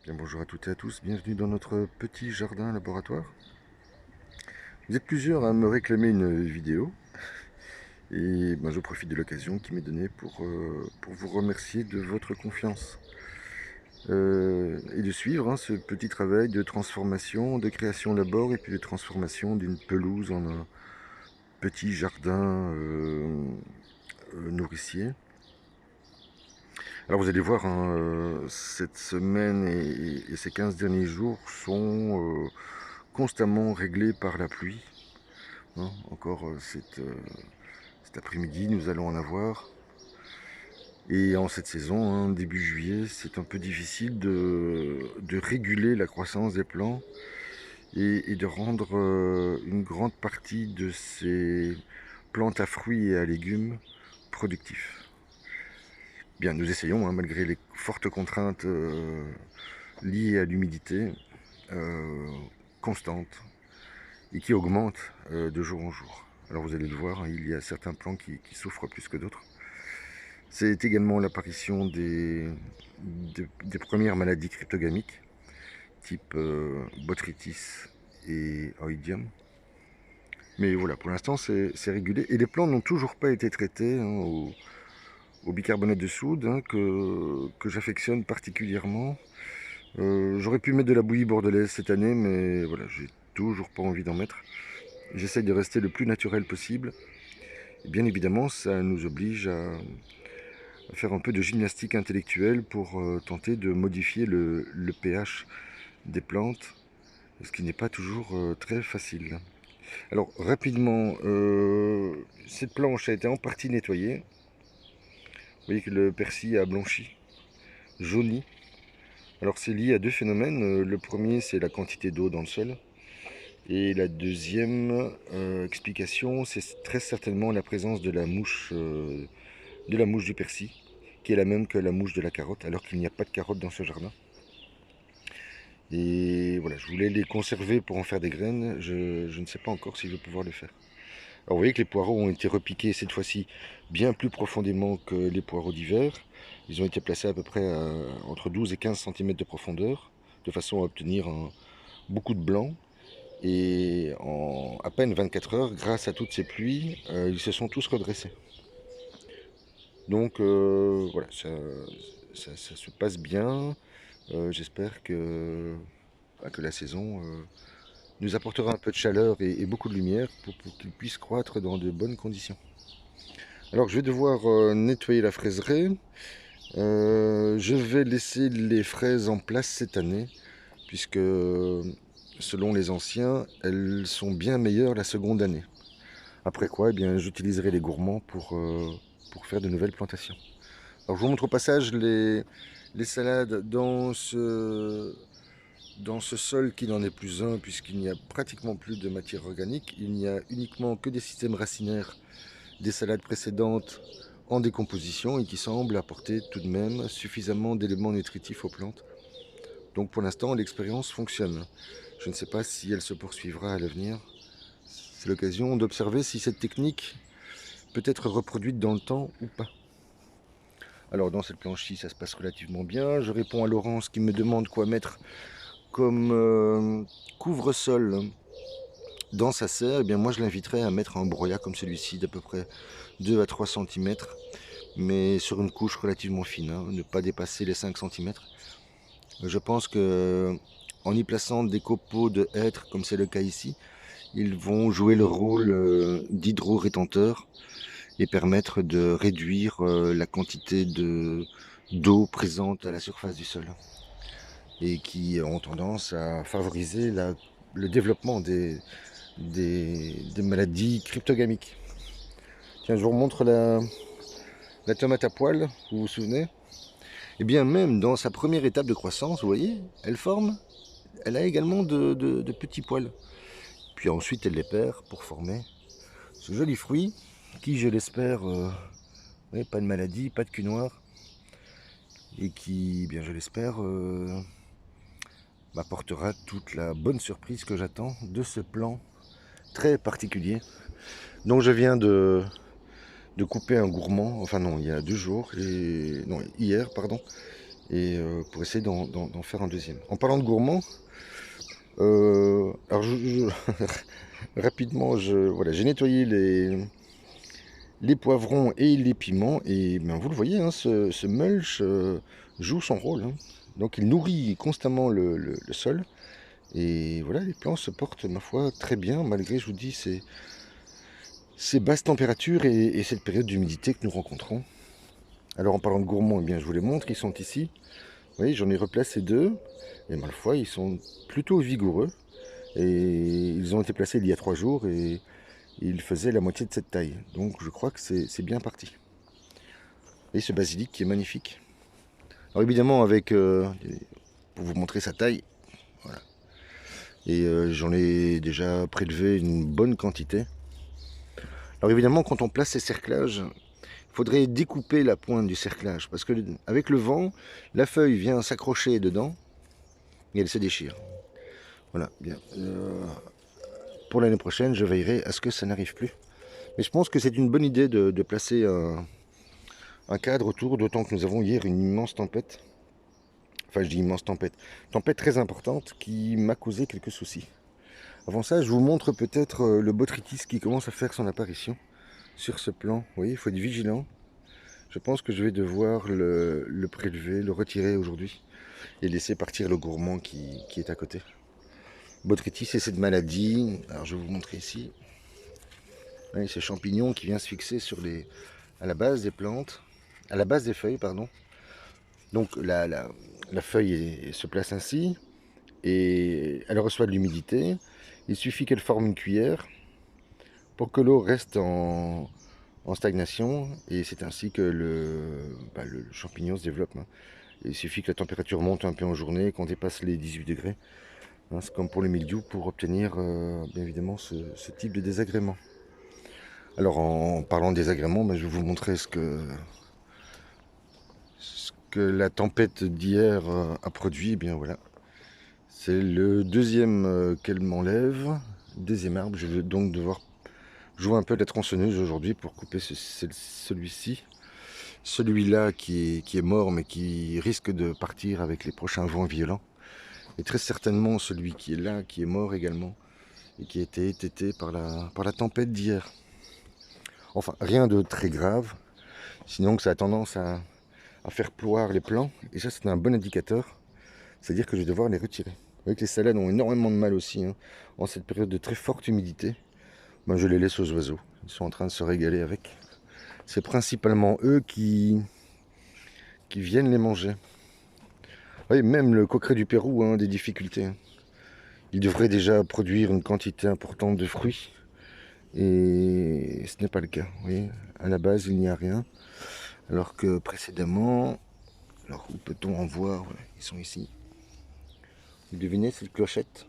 Bien, bonjour à toutes et à tous, bienvenue dans notre petit jardin laboratoire. Vous êtes plusieurs à me réclamer une vidéo et je profite de l'occasion qui m'est donnée pour vous remercier de votre confiance et de suivre ce petit travail de transformation, de création d'abord et puis de transformation d'une pelouse en un petit jardin nourricier. Alors vous allez voir, cette semaine et ces 15 derniers jours sont constamment réglés par la pluie. Encore cet après-midi, nous allons en avoir. Et en cette saison, début juillet, c'est un peu difficile de réguler la croissance des plants et de rendre une grande partie de ces plantes à fruits et à légumes productifs. Bien, nous essayons, malgré les fortes contraintes liées à l'humidité constante et qui augmente de jour en jour. Alors vous allez le voir, il y a certains plants qui souffrent plus que d'autres. C'est également l'apparition des premières maladies cryptogamiques, type botrytis et oïdium. Mais voilà, pour l'instant c'est régulé. Et les plants n'ont toujours pas été traités au bicarbonate de soude, que j'affectionne particulièrement. J'aurais pu mettre de la bouillie bordelaise cette année, mais voilà, j'ai toujours pas envie d'en mettre. J'essaye de rester le plus naturel possible. Et bien évidemment, ça nous oblige à faire un peu de gymnastique intellectuelle pour tenter de modifier le pH des plantes, ce qui n'est pas toujours très facile. Alors rapidement, cette planche a été en partie nettoyée. Vous voyez que le persil a blanchi, jauni. Alors c'est lié à deux phénomènes. Le premier, c'est la quantité d'eau dans le sol. Et la deuxième explication, c'est très certainement la présence de la mouche du persil, qui est la même que la mouche de la carotte, alors qu'il n'y a pas de carotte dans ce jardin. Et voilà, je voulais les conserver pour en faire des graines. Je ne sais pas encore si je vais pouvoir le faire. Alors vous voyez que les poireaux ont été repiqués cette fois-ci bien plus profondément que les poireaux d'hiver. Ils ont été placés à peu près entre 12 et 15 cm de profondeur, de façon à obtenir beaucoup de blanc. Et en à peine 24 heures, grâce à toutes ces pluies, ils se sont tous redressés. Donc voilà, ça se passe bien. J'espère que la saison nous apportera un peu de chaleur et beaucoup de lumière pour qu'ils puissent croître dans de bonnes conditions. Alors je vais devoir nettoyer la fraiseraie. Je vais laisser les fraises en place cette année, puisque selon les anciens, elles sont bien meilleures la seconde année. Après quoi, eh bien, j'utiliserai les gourmands pour faire de nouvelles plantations. Alors je vous montre au passage les salades dans ce sol qui n'en est plus un, puisqu'il n'y a pratiquement plus de matière organique. Il n'y a uniquement que des systèmes racinaires des salades précédentes en décomposition et qui semblent apporter tout de même suffisamment d'éléments nutritifs aux plantes. Donc pour l'instant, l'expérience fonctionne. Je ne sais pas si elle se poursuivra à l'avenir. C'est l'occasion d'observer si cette technique peut être reproduite dans le temps ou pas. Alors dans cette planche-ci, ça se passe relativement bien. Je réponds à Laurence qui me demande quoi mettre comme couvre-sol dans sa serre. Eh bien moi je l'inviterais à mettre un broyat comme celui-ci d'à peu près 2 à 3 cm, mais sur une couche relativement fine, ne pas dépasser les 5 cm. Je pense que en y plaçant des copeaux de hêtre, comme c'est le cas ici, ils vont jouer le rôle d'hydro-rétenteur et permettre de réduire la quantité d'eau présente à la surface du sol et qui ont tendance à favoriser le développement des maladies cryptogamiques. Tiens, je vous remontre la tomate à poil, vous vous souvenez? Et bien même dans sa première étape de croissance, vous voyez, elle a également de petits poils. Puis ensuite elle les perd pour former ce joli fruit qui, je l'espère, pas de maladie, pas de cul noir, et qui, bien je l'espère, m'apportera toute la bonne surprise que j'attends de ce plan très particulier. Donc je viens de couper un gourmand, enfin non, il y a 2 jours, non, hier, pardon, et pour essayer d'en faire un deuxième. En parlant de gourmand, alors rapidement, voilà, j'ai nettoyé les poivrons et les piments, et ben, vous le voyez, hein, ce mulch joue son rôle, hein. Donc il nourrit constamment le sol, et voilà, les plants se portent, ma foi, très bien, malgré, je vous dis, ces basses températures et cette période d'humidité que nous rencontrons. Alors en parlant de gourmands, eh bien, je vous les montre, ils sont ici. Vous voyez, j'en ai replacé deux, et ma foi, ils sont plutôt vigoureux, et ils ont été placés il y a 3 jours, et ils faisaient la moitié de cette taille. Donc je crois que c'est bien parti. Et ce basilic qui est magnifique. Alors évidemment, avec pour vous montrer sa taille, voilà. Et j'en ai déjà prélevé une bonne quantité. Alors évidemment, quand on place ces cerclages, il faudrait découper la pointe du cerclage, parce que avec le vent, la feuille vient s'accrocher dedans et elle se déchire. Voilà, bien. Pour l'année prochaine, je veillerai à ce que ça n'arrive plus. Mais je pense que c'est une bonne idée de placer un cadre autour, d'autant que nous avons hier une immense tempête. Enfin, je dis immense tempête. Tempête très importante qui m'a causé quelques soucis. Avant ça, je vous montre peut-être le botrytis qui commence à faire son apparition sur ce plan. Vous voyez, il faut être vigilant. Je pense que je vais devoir le prélever, le retirer aujourd'hui et laisser partir le gourmand qui est à côté. Botrytis, c'est cette maladie. Alors, je vais vous montrer ici. Vous voyez, ce champignon qui vient se fixer à la base des plantes, à la base des feuilles, pardon. Donc, la feuille se place ainsi et elle reçoit de l'humidité. Il suffit qu'elle forme une cuillère pour que l'eau reste en stagnation, et c'est ainsi que le champignon se développe, hein. Il suffit que la température monte un peu en journée, qu'on dépasse les 18 degrés, hein, c'est comme pour le mildiou, pour obtenir bien évidemment ce type de désagrément. Alors en parlant de désagrément, je vais vous montrer ce que la tempête d'hier a produit. Eh bien voilà, c'est le deuxième qu'elle m'enlève, deuxième arbre. Je vais donc devoir jouer un peu de la tronçonneuse aujourd'hui pour couper celui-ci. Celui-là qui est mort, mais qui risque de partir avec les prochains vents violents. Et très certainement celui qui est là, qui est mort également, et qui a été étêté par la tempête d'hier. Enfin, rien de très grave, sinon que ça a tendance à faire ploire les plants, et ça c'est un bon indicateur, c'est-à-dire que je vais devoir les retirer. Vous voyez que les salades ont énormément de mal aussi, hein, en cette période de très forte humidité. Je les laisse aux oiseaux, ils sont en train de se régaler avec. C'est principalement eux qui viennent les manger. Oui, même le coqueret du Pérou a des difficultés, hein. Il devrait déjà produire une quantité importante de fruits, et ce n'est pas le cas. Vous voyez, à la base, il n'y a rien, alors que précédemment, alors où peut-on en voir? Voilà, ils sont ici. Vous devinez, cette clochette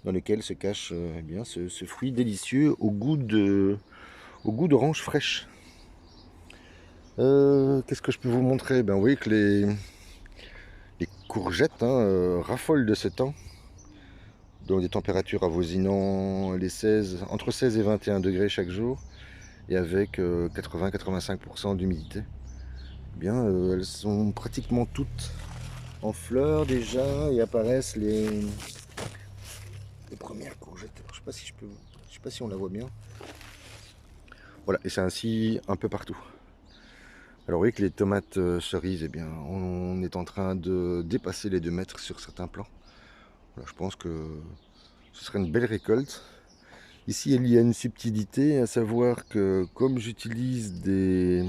dans laquelle se cache eh bien, ce fruit délicieux au goût d'orange fraîche. Qu'est-ce que je peux vous montrer? Vous voyez que les courgettes raffolent de ce temps, donc des températures avoisinant entre 16 et 21 degrés chaque jour, et avec 80-85% d'humidité. Elles sont pratiquement toutes en fleurs déjà, et apparaissent les premières courgettes. Alors, je sais pas si on la voit bien. Voilà, et c'est ainsi un peu partout. Alors vous voyez que les tomates cerises, on est en train de dépasser les 2 mètres sur certains plants. Voilà, je pense que ce serait une belle récolte. Ici, il y a une subtilité, à savoir que comme j'utilise des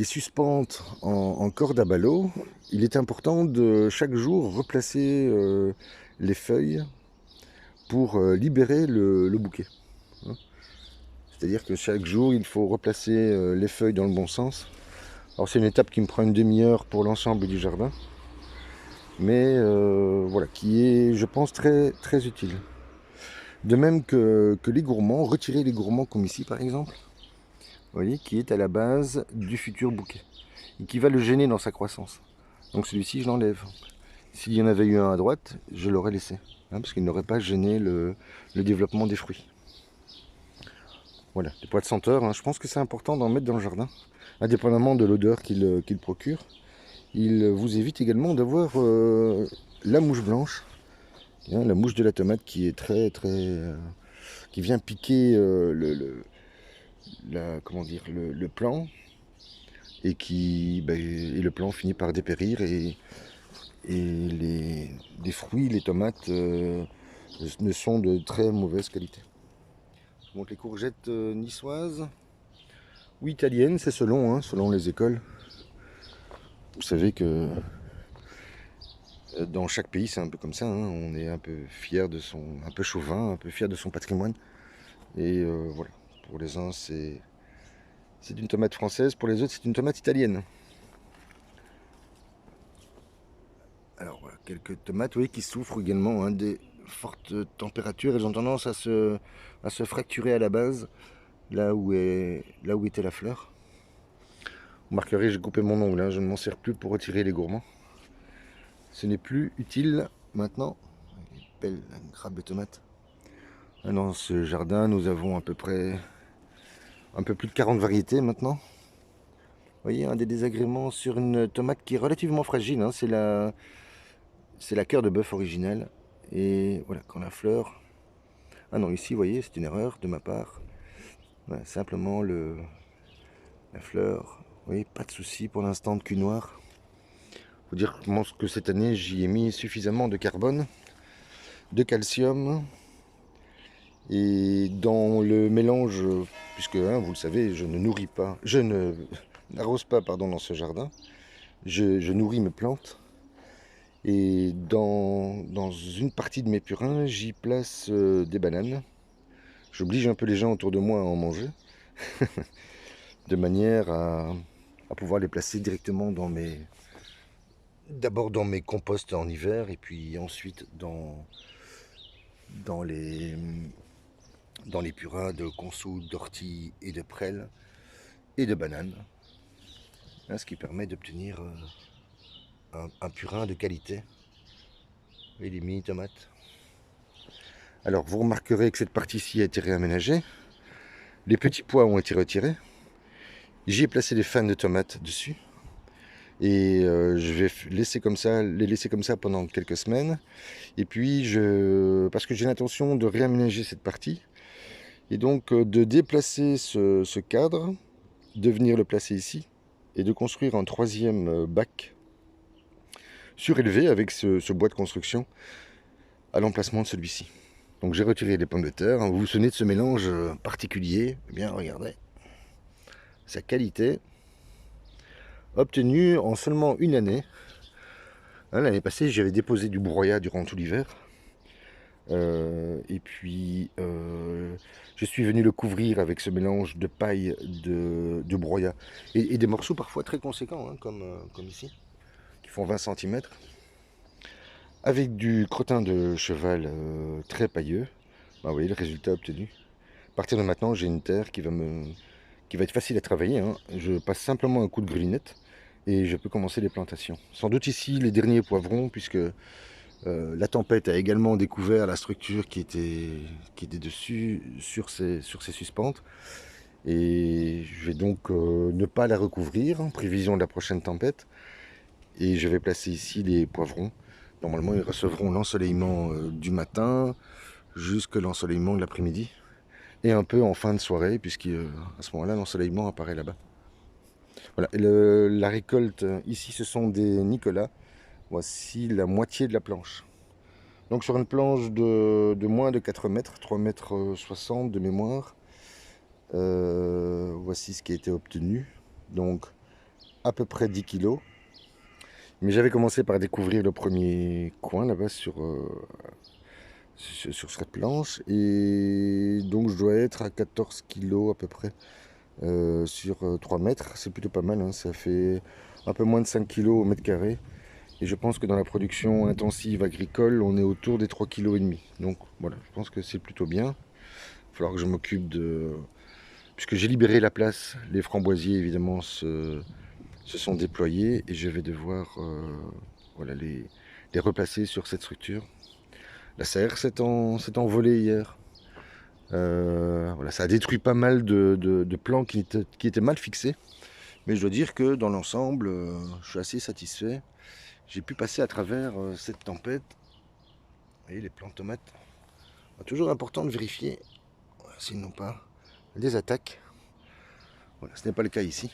suspentes en corde à ballot, il est important de chaque jour replacer les feuilles pour libérer le bouquet. C'est-à-dire que chaque jour, il faut replacer les feuilles dans le bon sens. Alors c'est une étape qui me prend une demi-heure pour l'ensemble du jardin, mais voilà, qui est, je pense, très, très utile. De même que les gourmands, retirer les gourmands comme ici par exemple, vous voyez, qui est à la base du futur bouquet, et qui va le gêner dans sa croissance. Donc celui-ci, je l'enlève. S'il y en avait eu un à droite, je l'aurais laissé, hein, parce qu'il n'aurait pas gêné le développement des fruits. Voilà, les pois de senteur, hein, je pense que c'est important d'en mettre dans le jardin. indépendamment de l'odeur qu'il procure. Il vous évite également d'avoir la mouche blanche, hein, la mouche de la tomate qui est qui vient piquer comment dire, le plant et et le plant finit par dépérir et les fruits, les tomates ne sont de très mauvaise qualité. Je vous montre les courgettes niçoises ou italiennes, c'est selon, hein, selon les écoles. Vous savez que dans chaque pays, c'est un peu comme ça, hein. On est un peu fier un peu chauvin, un peu fier de son patrimoine. Et voilà, pour les uns, c'est une tomate française, pour les autres, c'est une tomate italienne. Alors voilà, quelques tomates, oui, qui souffrent également, hein, des fortes températures. Elles ont tendance à se fracturer à la base, là où était la fleur. Vous remarquerez, j'ai coupé mon ongle, hein, je ne m'en sers plus pour retirer les gourmands. Ce n'est plus utile maintenant. Belle grappe de tomates. Dans ce jardin, nous avons à peu près un peu plus de 40 variétés maintenant. Vous voyez, un des désagréments sur une tomate qui est relativement fragile, hein, c'est la cœur de bœuf originale. Et voilà, quand la fleur... Ah non, ici, vous voyez, c'est une erreur de ma part. Voilà, simplement la fleur. Vous voyez, pas de souci pour l'instant de cul noir. Faut dire que cette année, j'y ai mis suffisamment de carbone, de calcium. Et dans le mélange, puisque hein, vous le savez, je n'arrose pas pardon, dans ce jardin, je nourris mes plantes. Et dans une partie de mes purins, j'y place des bananes. J'oblige un peu les gens autour de moi à en manger, de manière à pouvoir les placer directement d'abord dans mes composts en hiver, et puis ensuite dans les purins de consoude, d'ortie et de prêle et de bananes. Hein, ce qui permet d'obtenir un purin de qualité. Et les mini tomates. Alors vous remarquerez que cette partie-ci a été réaménagée. Les petits pois ont été retirés. J'y ai placé des fans de tomates dessus. Et je vais les laisser comme ça pendant quelques semaines. Et puis, parce que j'ai l'intention de réaménager cette partie. Et donc de déplacer ce cadre, de venir le placer ici. Et de construire un troisième bac surélevé avec ce bois de construction à l'emplacement de celui-ci. Donc j'ai retiré les pommes de terre. Vous vous souvenez de ce mélange particulier? Eh bien, regardez. Sa qualité, obtenue en seulement une année. Hein, l'année passée, j'avais déposé du broyat durant tout l'hiver. Et puis, je suis venu le couvrir avec ce mélange de paille, de broyat. Et des morceaux parfois très conséquents, hein, comme ici, qui font 20 cm. Avec du crottin de cheval très pailleux. Bah, vous voyez le résultat obtenu. À partir de maintenant, j'ai une terre qui va être facile à travailler, hein. Je passe simplement un coup de grelinette et je peux commencer les plantations. Sans doute ici les derniers poivrons, puisque la tempête a également découvert la structure qui était dessus, sur ces suspentes. Et je vais donc ne pas la recouvrir en prévision de la prochaine tempête. Et je vais placer ici les poivrons. Normalement, ils recevront l'ensoleillement du matin jusqu'à l'ensoleillement de l'après-midi. Et un peu en fin de soirée, puisqu'à ce moment-là, l'ensoleillement apparaît là-bas. Voilà. Et la récolte, ici, ce sont des Nicolas. Voici la moitié de la planche. Donc sur une planche de moins de 4 mètres, 3 mètres 60 de mémoire, voici ce qui a été obtenu. Donc à peu près 10 kg. Mais j'avais commencé par découvrir le premier coin là-bas sur cette planche. Et donc je dois être à 14 kg à peu près sur 3 mètres. C'est plutôt pas mal, hein. Ça fait un peu moins de 5 kg au mètre carré. Et je pense que dans la production intensive agricole, on est autour des 3,5 kg. Donc voilà, je pense que c'est plutôt bien. Il va falloir que je m'occupe puisque j'ai libéré la place, les framboisiers évidemment se sont déployés et je vais devoir voilà, les replacer sur cette structure. La serre s'est envolée hier. Voilà, ça a détruit pas mal de plants qui étaient mal fixés. Mais je dois dire que dans l'ensemble, je suis assez satisfait. J'ai pu passer à travers cette tempête. Vous voyez, les plants de tomates. Toujours important de vérifier s'ils n'ont pas des attaques. Voilà, ce n'est pas le cas ici.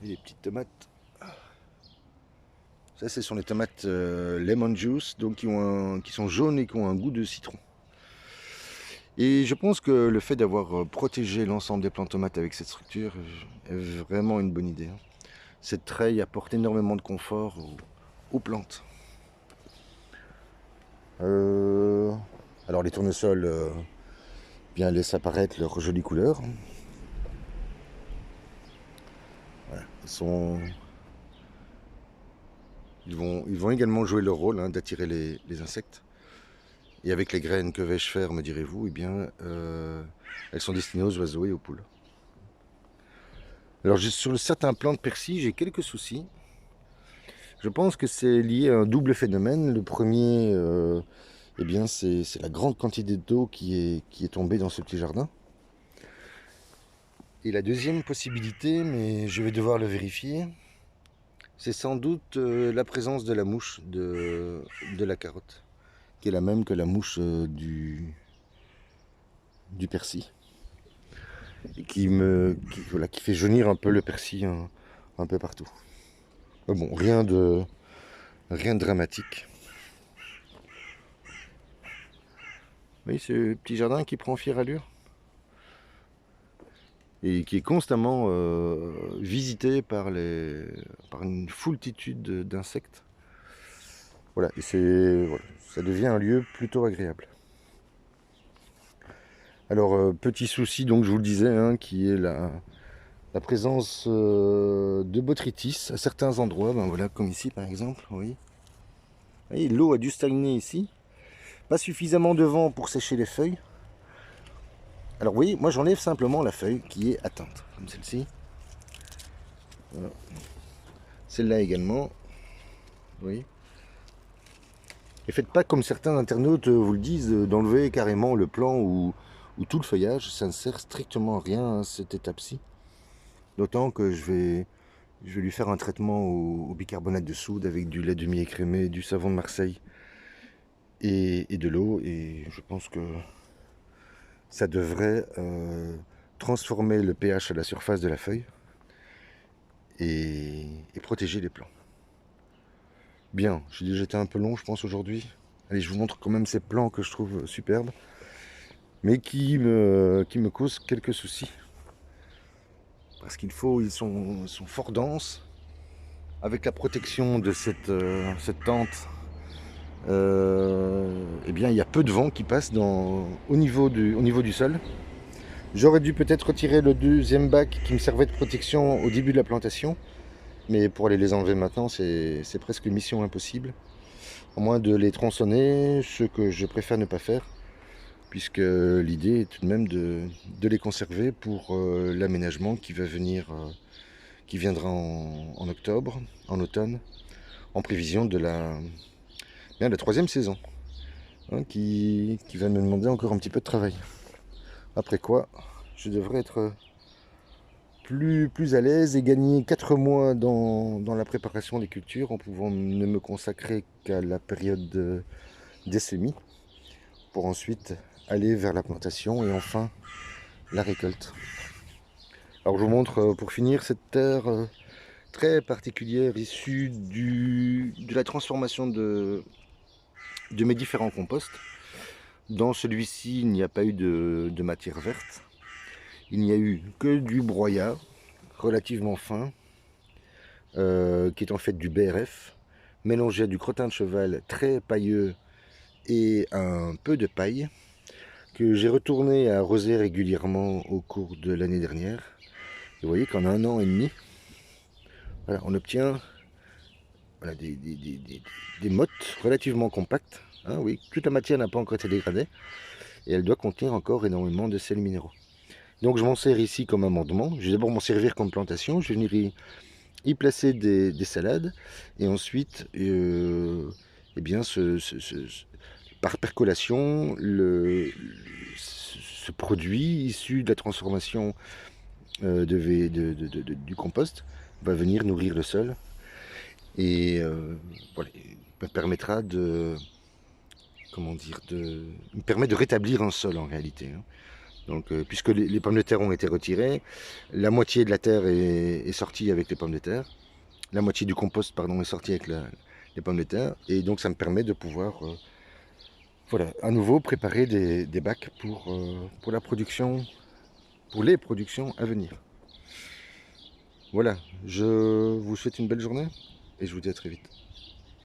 Et les petites tomates. Ça, ce sont les tomates lemon juice, donc qui sont jaunes et qui ont un goût de citron. Et je pense que le fait d'avoir protégé l'ensemble des plants de tomates avec cette structure est vraiment une bonne idée. Cette treille apporte énormément de confort aux plantes. Alors les tournesols bien laissent apparaître leur jolie couleur. Voilà, ils vont également jouer leur rôle d'attirer les insectes. Et avec les graines, que vais-je faire, me direz-vous? Eh bien, elles sont destinées aux oiseaux et aux poules. Alors sur certains plants de persil, j'ai quelques soucis. Je pense que c'est lié à un double phénomène. Le premier, eh bien, c'est la grande quantité d'eau qui est tombée dans ce petit jardin. Et la deuxième possibilité, mais je vais devoir le vérifier, c'est sans doute la présence de la mouche de la carotte, qui est la même que la mouche du persil. Et qui fait jaunir un peu le persil un peu partout. Mais bon, rien de dramatique. Vous voyez ce petit jardin qui prend fière allure et qui est constamment visité par une foultitude d'insectes. Voilà, et ça devient un lieu plutôt agréable. Alors, petit souci, donc je vous le disais, qui est la présence de botrytis à certains endroits, voilà, comme ici par exemple, oui. Vous voyez, l'eau a dû stagner ici. Pas suffisamment de vent pour sécher les feuilles. Alors vous voyez, moi j'enlève simplement la feuille qui est atteinte, comme celle-ci. Voilà. Celle-là également. Oui. Et faites pas comme certains internautes vous le disent, d'enlever carrément le plan ou tout le feuillage. Ça ne sert strictement à rien à cette étape-ci. D'autant que je vais lui faire un traitement au bicarbonate de soude avec du lait demi-écrémé, du savon de Marseille et de l'eau. Et je pense que ça devrait transformer le pH à la surface de la feuille et protéger les plants. Bien, j'ai déjà été un peu long je pense aujourd'hui. Allez, je vous montre quand même ces plants que je trouve superbes, mais qui me causent quelques soucis. Parce ils sont fort denses. Avec la protection de cette tente, eh bien, il y a peu de vent qui passe au niveau du sol. J'aurais dû peut-être retirer le deuxième bac qui me servait de protection au début de la plantation. Mais pour aller les enlever maintenant, c'est presque une mission impossible. À moins de les tronçonner, ce que je préfère ne pas faire. Puisque l'idée est tout de même de les conserver pour l'aménagement qui viendra en octobre, en automne, en prévision de la troisième saison, qui va me demander encore un petit peu de travail. Après quoi, je devrais être plus à l'aise et gagner 4 mois dans la préparation des cultures en pouvant ne me consacrer qu'à la période des semis pour ensuite aller vers la plantation et enfin la récolte. Alors je vous montre pour finir cette terre très particulière issue de la transformation de mes différents composts. Dans celui-ci, il n'y a pas eu de matière verte. Il n'y a eu que du broyat relativement fin, qui est en fait du BRF, mélangé à du crottin de cheval très pailleux et un peu de paille, que j'ai retourné à arroser régulièrement au cours de l'année dernière. Et vous voyez qu'en 1 an et demi, voilà, on obtient des mottes relativement compactes. Oui, toute la matière n'a pas encore été dégradée et elle doit contenir encore énormément de sels minéraux. Donc je m'en sers ici comme amendement. Je vais d'abord m'en servir comme plantation. Je vais venir y placer des salades et ensuite, eh bien, par percolation, ce produit issu de la transformation du compost va venir nourrir le sol et voilà, me permettra de, comment dire, me permet de rétablir un sol en réalité, hein. Donc, puisque les pommes de terre ont été retirées, la moitié de la terre est sortie avec les pommes de terre, la moitié du compost, pardon, est sortie avec les pommes de terre, et donc ça me permet de pouvoir, voilà, à nouveau préparer des bacs pour la production, pour les productions à venir. Voilà, je vous souhaite une belle journée et je vous dis à très vite.